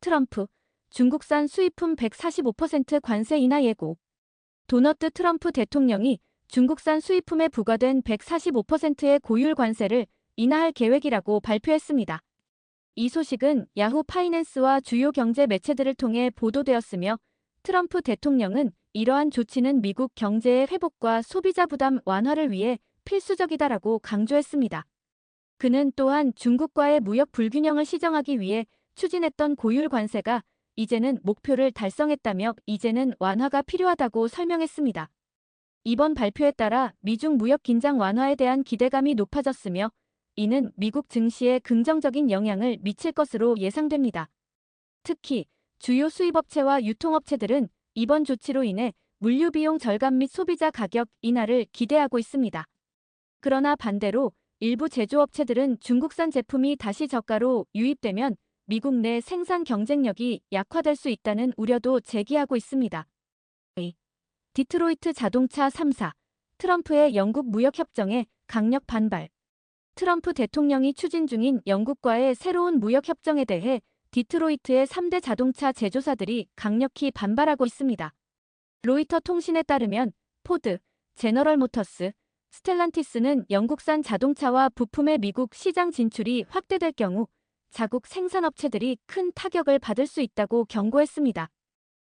트럼프, 중국산 수입품 145% 관세 인하 예고. 도널드 트럼프 대통령이 중국산 수입품에 부과된 145%의 고율 관세를 인하할 계획이라고 발표했습니다. 이 소식은 야후 파이낸스와 주요 경제 매체들을 통해 보도되었으며 트럼프 대통령은 이러한 조치는 미국 경제의 회복과 소비자 부담 완화를 위해 필수적이다라고 강조했습니다. 그는 또한 중국과의 무역 불균형을 시정하기 위해 추진했던 고율 관세가 이제는 목표를 달성했다며 이제는 완화가 필요하다고 설명했습니다. 이번 발표에 따라 미중 무역 긴장 완화에 대한 기대감이 높아졌으며 이는 미국 증시에 긍정적인 영향을 미칠 것으로 예상됩니다. 특히 주요 수입업체와 유통업체들은 이번 조치로 인해 물류 비용 절감 및 소비자 가격 인하를 기대하고 있습니다. 그러나 반대로 일부 제조업체들은 중국산 제품이 다시 저가로 유입되면 미국 내 생산 경쟁력이 약화될 수 있다는 우려도 제기하고 있습니다. 디트로이트 자동차 3사, 트럼프의 영국 무역협정에 강력 반발. 트럼프 대통령이 추진 중인 영국과의 새로운 무역협정에 대해 디트로이트의 3대 자동차 제조사들이 강력히 반발하고 있습니다. 로이터 통신에 따르면 포드, 제너럴 모터스, 스텔란티스는 영국산 자동차와 부품의 미국 시장 진출이 확대될 경우 자국 생산업체들이 큰 타격을 받을 수 있다고 경고했습니다.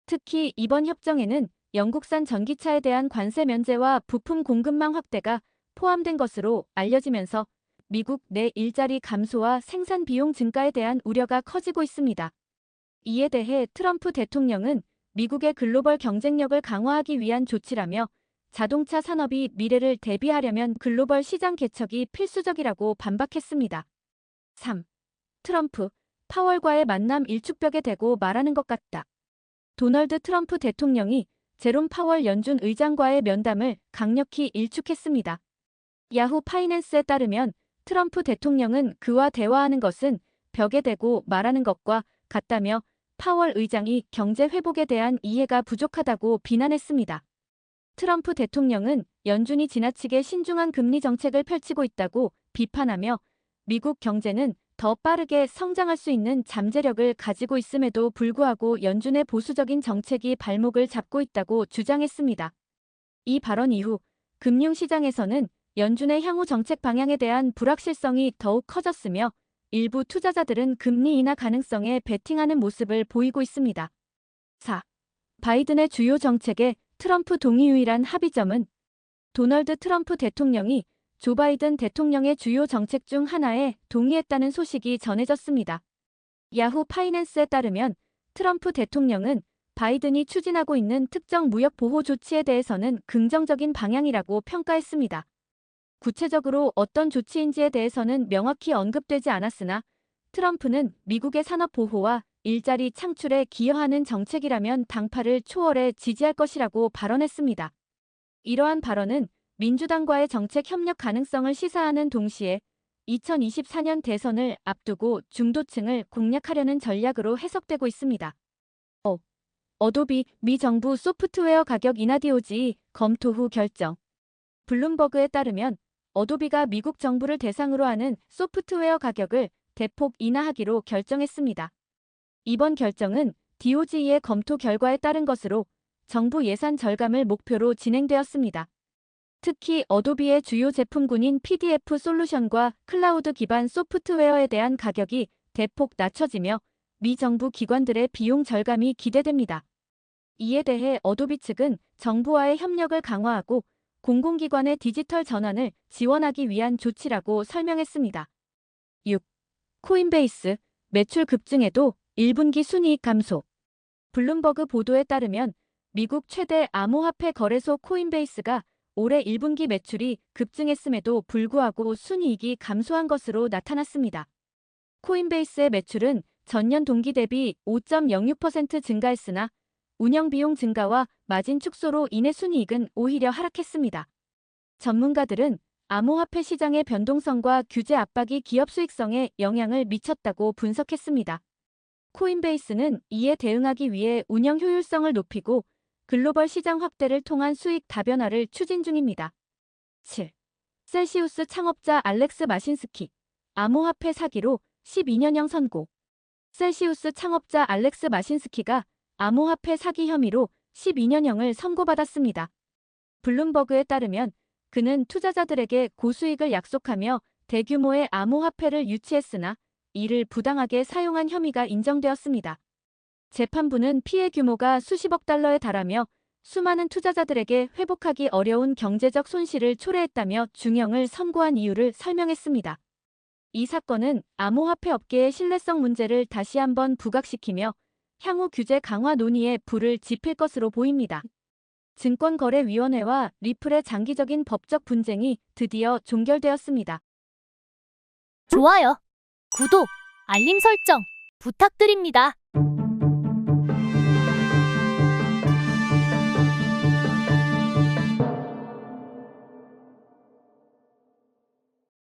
특히 이번 협정에는 영국산 전기차에 대한 관세 면제와 부품 공급망 확대가 포함된 것으로 알려지면서 미국 내 일자리 감소와 생산 비용 증가에 대한 우려가 커지고 있습니다. 이에 대해 트럼프 대통령은 미국의 글로벌 경쟁력을 강화하기 위한 조치라며 자동차 산업이 미래를 대비하려면 글로벌 시장 개척이 필수적이라고 반박했습니다. 3. 트럼프, 파월과의 만남 일축벽에 대고 말하는 것 같다. 도널드 트럼프 대통령이 제롬 파월 연준 의장과의 면담을 강력히 일축했습니다. 야후 파이낸스에 따르면 트럼프 대통령은 그와 대화하는 것은 벽에 대고 말하는 것과 같다며 파월 의장이 경제 회복에 대한 이해가 부족하다고 비난했습니다. 트럼프 대통령은 연준이 지나치게 신중한 금리 정책을 펼치고 있다고 비판하며 미국 경제는 더 빠르게 성장할 수 있는 잠재력을 가지고 있음에도 불구하고 연준의 보수적인 정책이 발목을 잡고 있다고 주장했습니다. 이 발언 이후 금융시장에서는 연준의 향후 정책 방향에 대한 불확실성이 더욱 커졌으며 일부 투자자들은 금리 인하 가능성에 베팅하는 모습을 보이고 있습니다. 4. 바이든의 주요 정책에 트럼프 동의 유일한 합의점은 도널드 트럼프 대통령이 조 바이든 대통령의 주요 정책 중 하나에 동의했다는 소식이 전해졌습니다. 야후 파이낸스에 따르면 트럼프 대통령은 바이든이 추진하고 있는 특정 무역 보호 조치에 대해서는 긍정적인 방향이라고 평가했습니다. 구체적으로 어떤 조치인지에 대해서는 명확히 언급되지 않았으나 트럼프는 미국의 산업 보호와 일자리 창출에 기여하는 정책이라면 당파를 초월해 지지할 것이라고 발언했습니다. 이러한 발언은 민주당과의 정책 협력 가능성을 시사하는 동시에 2024년 대선을 앞두고 중도층을 공략하려는 전략으로 해석되고 있습니다. 어도비 미 정부 소프트웨어 가격 인하 DOGE 검토 후 결정. 블룸버그에 따르면 어도비가 미국 정부를 대상으로 하는 소프트웨어 가격을 대폭 인하하기로 결정했습니다. 이번 결정은 DOGE의 검토 결과에 따른 것으로 정부 예산 절감을 목표로 진행되었습니다. 특히 어도비의 주요 제품군인 PDF 솔루션과 클라우드 기반 소프트웨어에 대한 가격이 대폭 낮춰지며 미 정부 기관들의 비용 절감이 기대됩니다. 이에 대해 어도비 측은 정부와의 협력을 강화하고 공공기관의 디지털 전환을 지원하기 위한 조치라고 설명했습니다. 6. 코인베이스, 매출 급증에도 1분기 순이익 감소. 블룸버그 보도에 따르면 미국 최대 암호화폐 거래소 코인베이스가 올해 1분기 매출이 급증했음에도 불구하고 순이익이 감소한 것으로 나타났습니다. 코인베이스의 매출은 전년 동기 대비 5.06% 증가했으나 운영비용 증가와 마진 축소로 인해 순이익은 오히려 하락했습니다. 전문가들은 암호화폐 시장의 변동성과 규제 압박이 기업 수익성에 영향을 미쳤다고 분석했습니다. 코인베이스는 이에 대응하기 위해 운영 효율성을 높이고 글로벌 시장 확대를 통한 수익 다변화를 추진 중입니다. 7. 셀시우스 창업자 알렉스 마신스키, 암호화폐 사기로 12년형 선고. 셀시우스 창업자 알렉스 마신스키가 암호화폐 사기 혐의로 12년형을 선고받았습니다. 블룸버그에 따르면 그는 투자자들에게 고수익을 약속하며 대규모의 암호화폐를 유치했으나 이를 부당하게 사용한 혐의가 인정되었습니다. 재판부는 피해 규모가 수십억 달러에 달하며 수많은 투자자들에게 회복하기 어려운 경제적 손실을 초래했다며 중형을 선고한 이유를 설명했습니다. 이 사건은 암호화폐 업계의 신뢰성 문제를 다시 한번 부각시키며 향후 규제 강화 논의에 불을 지필 것으로 보입니다. 증권거래위원회와 리플의 장기적인 법적 분쟁이 드디어 종결되었습니다. 좋아요, 구독, 알림 설정 부탁드립니다.